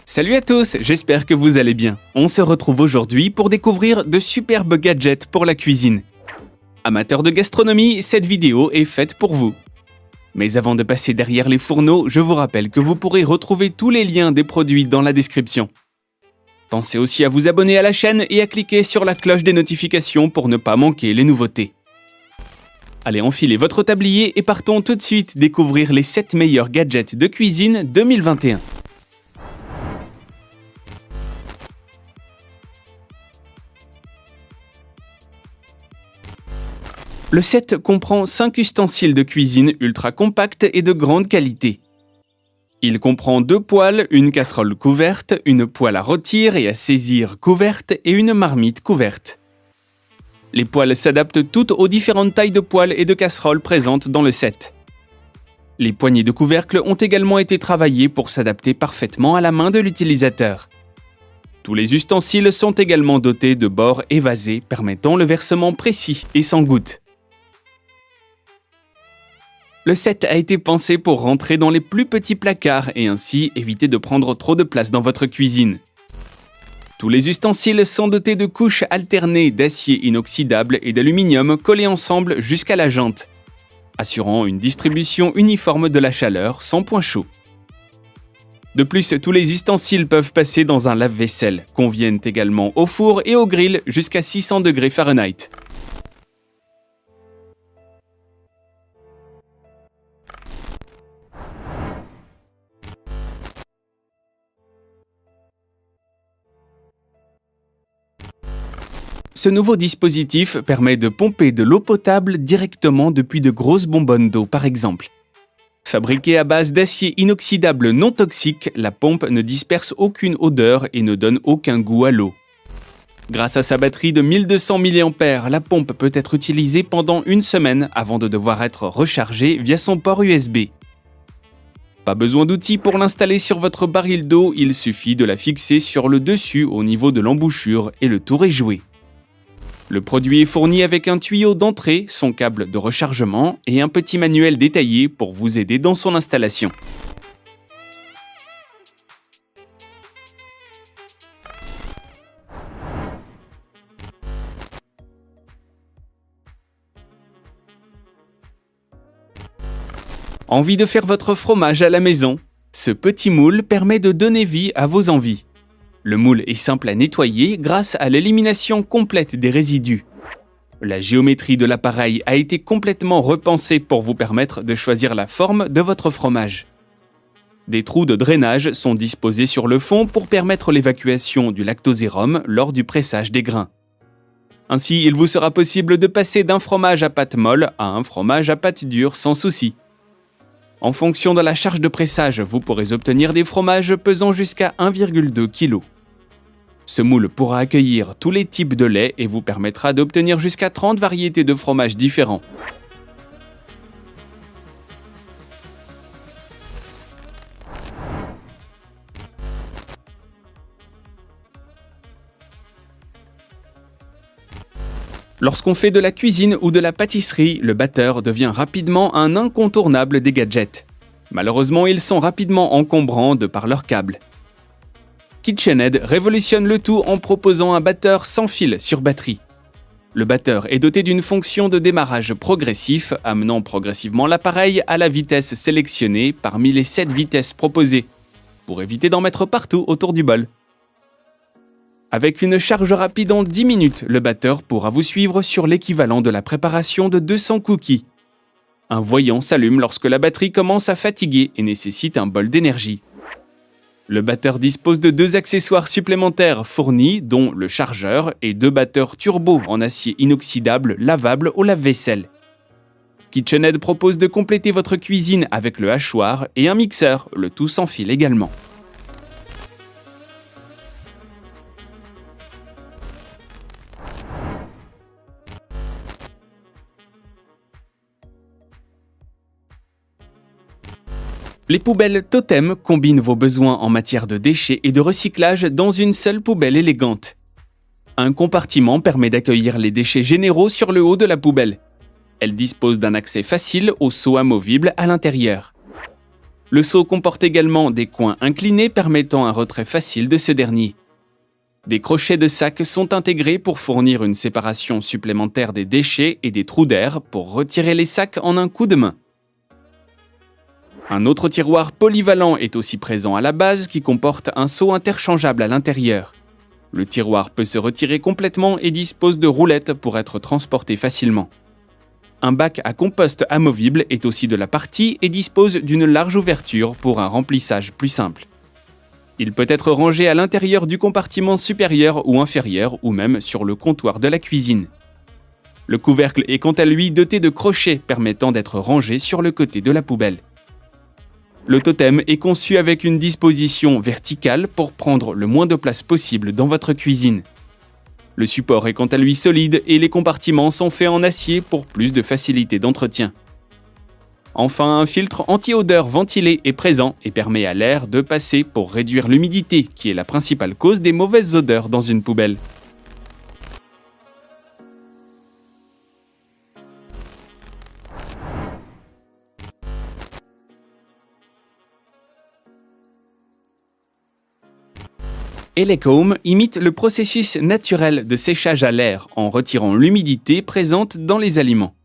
Salut à tous, j'espère que vous allez bien. On se retrouve aujourd'hui pour découvrir de superbes gadgets pour la cuisine. Amateurs de gastronomie, cette vidéo est faite pour vous. Mais avant de passer derrière les fourneaux, je vous rappelle que vous pourrez retrouver tous les liens des produits dans la description. Pensez aussi à vous abonner à la chaîne et à cliquer sur la cloche des notifications pour ne pas manquer les nouveautés. Allez, enfilez votre tablier et partons tout de suite découvrir les 7 meilleurs gadgets de cuisine 2021. Le set comprend 5 ustensiles de cuisine ultra compacts et de grande qualité. Il comprend 2 poêles, une casserole couverte, une poêle à rôtir et à saisir couverte et une marmite couverte. Les poêles s'adaptent toutes aux différentes tailles de poêles et de casseroles présentes dans le set. Les poignées de couvercle ont également été travaillées pour s'adapter parfaitement à la main de l'utilisateur. Tous les ustensiles sont également dotés de bords évasés permettant le versement précis et sans goutte. Le set a été pensé pour rentrer dans les plus petits placards et ainsi éviter de prendre trop de place dans votre cuisine. Tous les ustensiles sont dotés de couches alternées d'acier inoxydable et d'aluminium collées ensemble jusqu'à la jante, assurant une distribution uniforme de la chaleur sans point chaud. De plus, tous les ustensiles peuvent passer dans un lave-vaisselle, conviennent également au four et au grill jusqu'à 600 degrés Fahrenheit. Ce nouveau dispositif permet de pomper de l'eau potable directement depuis de grosses bonbonnes d'eau par exemple. Fabriquée à base d'acier inoxydable non toxique, la pompe ne disperse aucune odeur et ne donne aucun goût à l'eau. Grâce à sa batterie de 1200 mAh, la pompe peut être utilisée pendant une semaine avant de devoir être rechargée via son port USB. Pas besoin d'outils pour l'installer sur votre baril d'eau, il suffit de la fixer sur le dessus au niveau de l'embouchure et le tour est joué. Le produit est fourni avec un tuyau d'entrée, son câble de rechargement et un petit manuel détaillé pour vous aider dans son installation. Envie de faire votre fromage à la maison? Ce petit moule permet de donner vie à vos envies. Le moule est simple à nettoyer grâce à l'élimination complète des résidus. La géométrie de l'appareil a été complètement repensée pour vous permettre de choisir la forme de votre fromage. Des trous de drainage sont disposés sur le fond pour permettre l'évacuation du lactosérum lors du pressage des grains. Ainsi, il vous sera possible de passer d'un fromage à pâte molle à un fromage à pâte dure sans souci. En fonction de la charge de pressage, vous pourrez obtenir des fromages pesant jusqu'à 1,2 kg. Ce moule pourra accueillir tous les types de lait et vous permettra d'obtenir jusqu'à 30 variétés de fromages différents. Lorsqu'on fait de la cuisine ou de la pâtisserie, le batteur devient rapidement un incontournable des gadgets. Malheureusement, ils sont rapidement encombrants de par leurs câbles. KitchenAid révolutionne le tout en proposant un batteur sans fil sur batterie. Le batteur est doté d'une fonction de démarrage progressif, amenant progressivement l'appareil à la vitesse sélectionnée parmi les 7 vitesses proposées, pour éviter d'en mettre partout autour du bol. Avec une charge rapide en 10 minutes, le batteur pourra vous suivre sur l'équivalent de la préparation de 200 cookies. Un voyant s'allume lorsque la batterie commence à fatiguer et nécessite un bol d'énergie. Le batteur dispose de 2 accessoires supplémentaires fournis, dont le chargeur et 2 batteurs turbo en acier inoxydable lavable au lave-vaisselle. KitchenAid propose de compléter votre cuisine avec le hachoir et un mixeur, le tout sans fil également. Les poubelles Totem combinent vos besoins en matière de déchets et de recyclage dans une seule poubelle élégante. Un compartiment permet d'accueillir les déchets généraux sur le haut de la poubelle. Elle dispose d'un accès facile au seau amovible à l'intérieur. Le seau comporte également des coins inclinés permettant un retrait facile de ce dernier. Des crochets de sac sont intégrés pour fournir une séparation supplémentaire des déchets et des trous d'air pour retirer les sacs en un coup de main. Un autre tiroir polyvalent est aussi présent à la base qui comporte un seau interchangeable à l'intérieur. Le tiroir peut se retirer complètement et dispose de roulettes pour être transporté facilement. Un bac à compost amovible est aussi de la partie et dispose d'une large ouverture pour un remplissage plus simple. Il peut être rangé à l'intérieur du compartiment supérieur ou inférieur ou même sur le comptoir de la cuisine. Le couvercle est quant à lui doté de crochets permettant d'être rangé sur le côté de la poubelle. Le totem est conçu avec une disposition verticale pour prendre le moins de place possible dans votre cuisine. Le support est quant à lui solide et les compartiments sont faits en acier pour plus de facilité d'entretien. Enfin, un filtre anti-odeur ventilé est présent et permet à l'air de passer pour réduire l'humidité, qui est la principale cause des mauvaises odeurs dans une poubelle. Elecome imite le processus naturel de séchage à l'air en retirant l'humidité présente dans les aliments.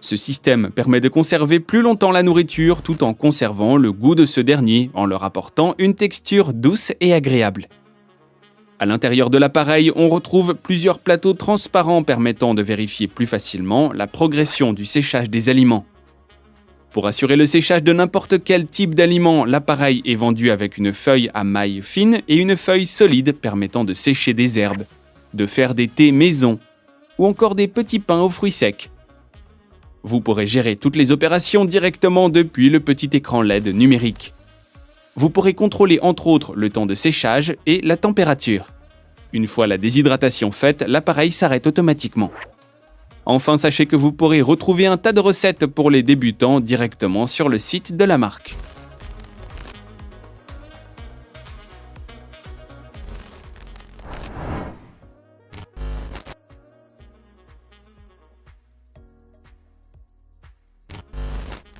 Ce système permet de conserver plus longtemps la nourriture tout en conservant le goût de ce dernier en leur apportant une texture douce et agréable. À l'intérieur de l'appareil, on retrouve plusieurs plateaux transparents permettant de vérifier plus facilement la progression du séchage des aliments. Pour assurer le séchage de n'importe quel type d'aliment, l'appareil est vendu avec une feuille à maille fine et une feuille solide permettant de sécher des herbes, de faire des thés maison ou encore des petits pains aux fruits secs. Vous pourrez gérer toutes les opérations directement depuis le petit écran LED numérique. Vous pourrez contrôler entre autres le temps de séchage et la température. Une fois la déshydratation faite, l'appareil s'arrête automatiquement. Enfin, sachez que vous pourrez retrouver un tas de recettes pour les débutants directement sur le site de la marque.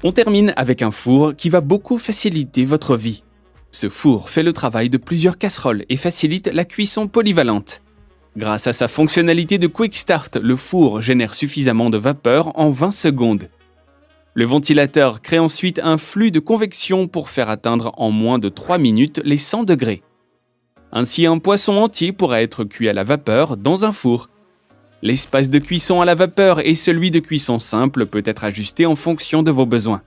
On termine avec un four qui va beaucoup faciliter votre vie. Ce four fait le travail de plusieurs casseroles et facilite la cuisson polyvalente. Grâce à sa fonctionnalité de Quick Start, le four génère suffisamment de vapeur en 20 secondes. Le ventilateur crée ensuite un flux de convection pour faire atteindre en moins de 3 minutes les 100 degrés. Ainsi, un poisson entier pourra être cuit à la vapeur dans un four. L'espace de cuisson à la vapeur et celui de cuisson simple peut être ajusté en fonction de vos besoins.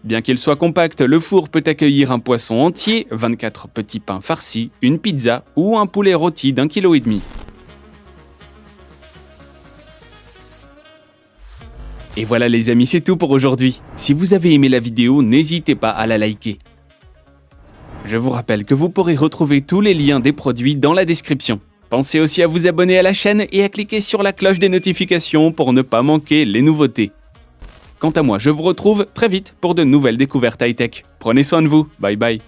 Bien qu'il soit compact, le four peut accueillir un poisson entier, 24 petits pains farcis, une pizza ou un poulet rôti d'1,5 kg. Et voilà les amis, c'est tout pour aujourd'hui. Si vous avez aimé la vidéo, n'hésitez pas à la liker. Je vous rappelle que vous pourrez retrouver tous les liens des produits dans la description. Pensez aussi à vous abonner à la chaîne et à cliquer sur la cloche des notifications pour ne pas manquer les nouveautés. Quant à moi, je vous retrouve très vite pour de nouvelles découvertes high-tech. Prenez soin de vous, bye bye.